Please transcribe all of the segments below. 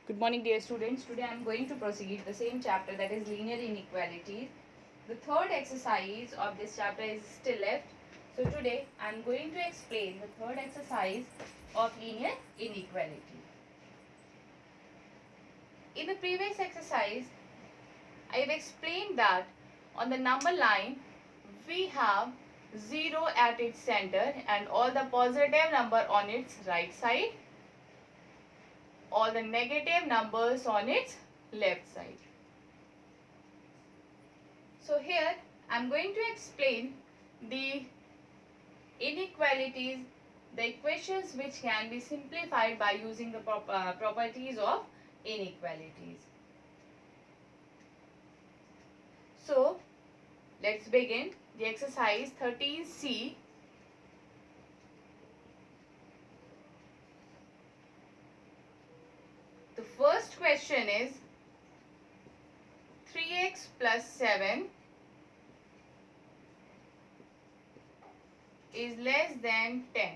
Good morning, dear students. Today I am going to proceed the same chapter, that is linear inequalities. The third exercise of this chapter is still left. So today I am going to explain the third exercise of linear inequality. In the previous exercise, I have explained that on the number line we have 0 at its center and all the positive number on its right side, all the negative numbers on its left side. So here I am going to explain the inequalities, the equations which can be simplified by using the properties of inequalities. So let's begin the exercise 13C. The first question is 3x plus 7 is less than 10.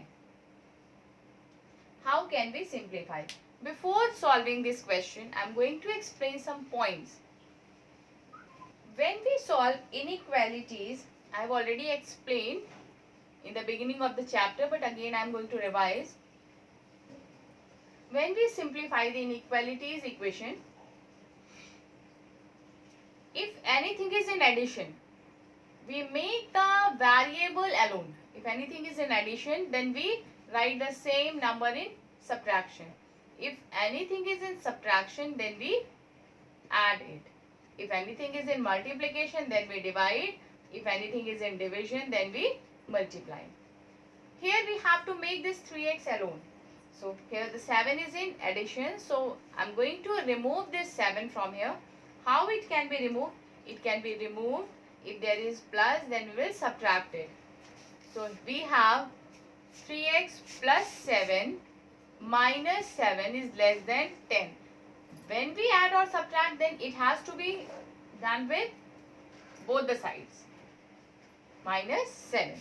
How can we simplify? Before solving this question, I am going to explain some points. When we solve inequalities, I have already explained in the beginning of the chapter, but again I am going to revise. When we simplify the inequalities equation, if anything is in addition, we make the variable alone. If anything is in addition, then we write the same number in subtraction. If anything is in subtraction, then we add it. If anything is in multiplication, then we divide. If anything is in division, then we multiply. Here we have to make this 3x alone. So here the 7 is in addition. So I am going to remove this 7 from here. How it can be removed? It can be removed. If there is plus, then we will subtract it. So we have 3x plus 7 minus 7 is less than 10. When we add or subtract, then it has to be done with both the sides. Minus 7.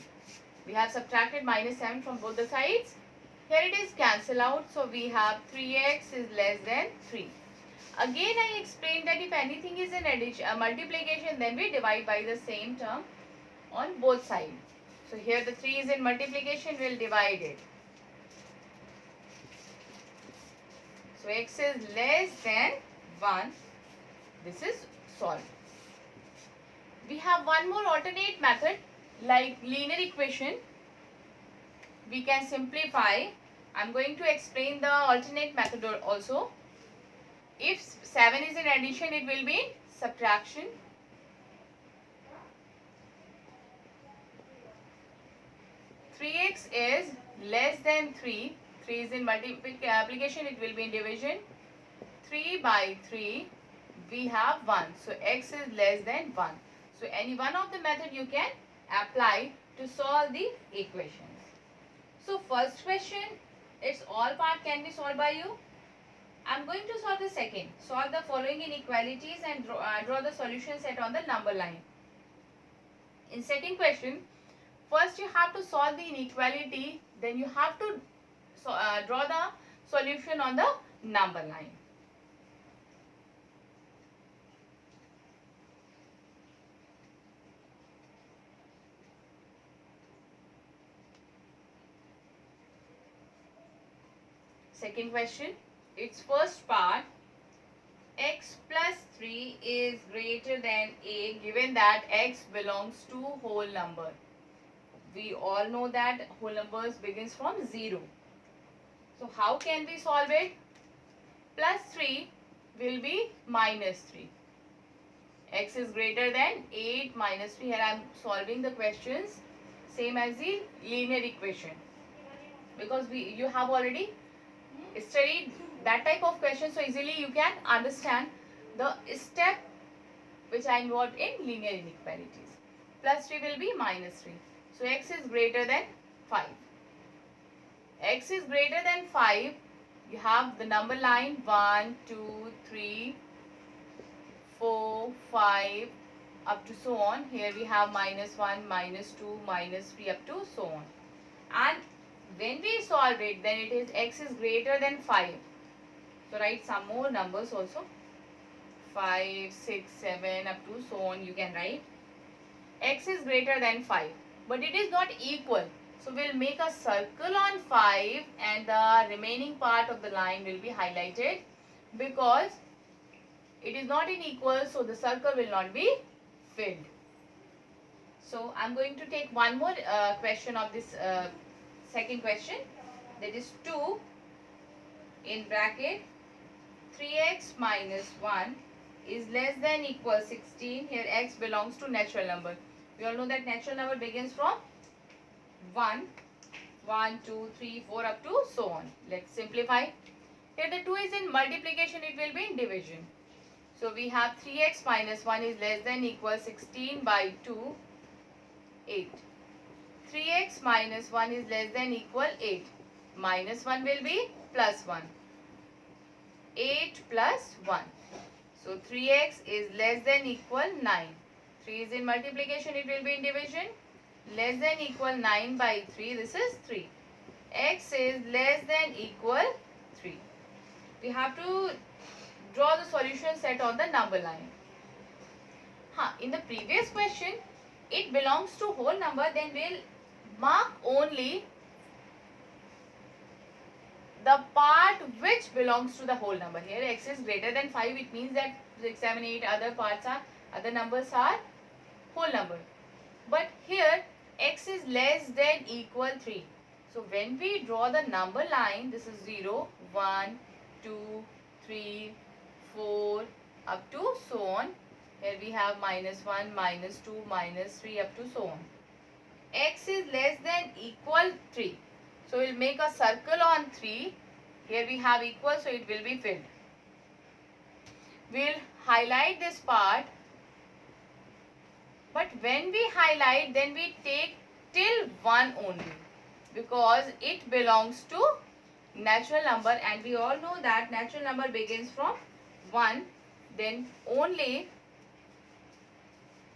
We have subtracted minus 7 from both the sides. Here it is cancel out. So we have 3x is less than 3. Again I explained that if anything is in addition, multiplication, then we divide by the same term on both sides. So here the 3 is in multiplication, we will divide it. So x is less than 1. This is solved. We have one more alternate method like linear equation. We can simplify. I am going to explain the alternate method also. If 7 is in addition, it will be in subtraction. Three x is less than 3. 3 is in multiplication, it will be in division. 3 by 3, we have 1. So x is less than 1. So any one of the method you can apply to solve the equations. So first question, its all part can be solved by you. I am going to solve the second. Solve the following inequalities and draw the solution set on the number line. In second question, first you have to solve the inequality, then you have to draw the solution on the number line. Second question, its first part, x plus 3 is greater than a given that x belongs to whole number. We all know that whole numbers begins from 0. So how can we solve it? Plus 3 will be minus 3. X is greater than 8 minus 3. Here I am solving the questions same as the linear equation. Because you have already studied that type of question, so easily you can understand the step which I involved in linear inequalities. Plus 3 will be minus 3. So x is greater than 5. X is greater than 5. You have the number line 1, 2, 3, 4, 5 up to so on. Here we have minus 1, minus 2, minus 3 up to so on. And when we solve it, then it is x is greater than 5. So write some more numbers also. 5, 6, 7 up to so on you can write. X is greater than 5, but it is not equal. So we'll make a circle on 5 and the remaining part of the line will be highlighted because it is not in equal, so the circle will not be filled. So I'm going to take one more question of this second question, that is 2 in bracket 3x minus 1 is less than equal 16. Here x belongs to natural number. We all know that natural number begins from 1, 1, 2, 3, 4 up to so on. Let's simplify. Here the 2 is in multiplication, it will be in division. So we have 3x minus 1 is less than equal 16 by 2, 8. 3x minus 1 is less than equal 8. Minus 1 will be plus 1. 8 plus 1. So 3x is less than equal 9. 3 is in multiplication, it will be in division. Less than equal 9 by 3, this is 3. X is less than equal 3. We have to draw the solution set on the number line. In the previous question, it belongs to whole number, then we'll mark only the part which belongs to the whole number. Here x is greater than 5, it means that 6, 7, 8 other numbers are whole number. But here x is less than equal 3. So when we draw the number line, this is 0, 1, 2, 3, 4 up to so on. Here we have minus 1, minus 2, minus 3 up to so on. X is less than equal 3. So we'll make a circle on 3. Here we have equal, so it will be filled. We'll highlight this part. But when we highlight, then we take till 1 only, because it belongs to natural number and we all know that natural number begins from 1. Then only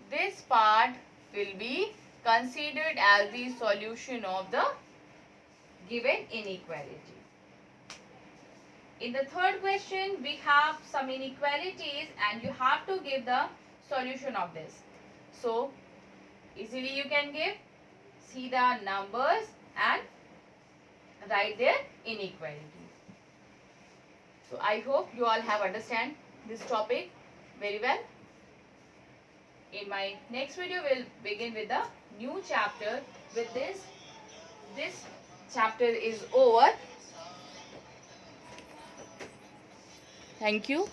this part will be considered as the solution of the given inequality. In the third question, we have some inequalities and you have to give the solution of this. So, easily you can give, see the numbers and write their inequality. So, I hope you all have understand this topic very well. In my next video, we'll begin with the new chapter. With this chapter is over. Thank you.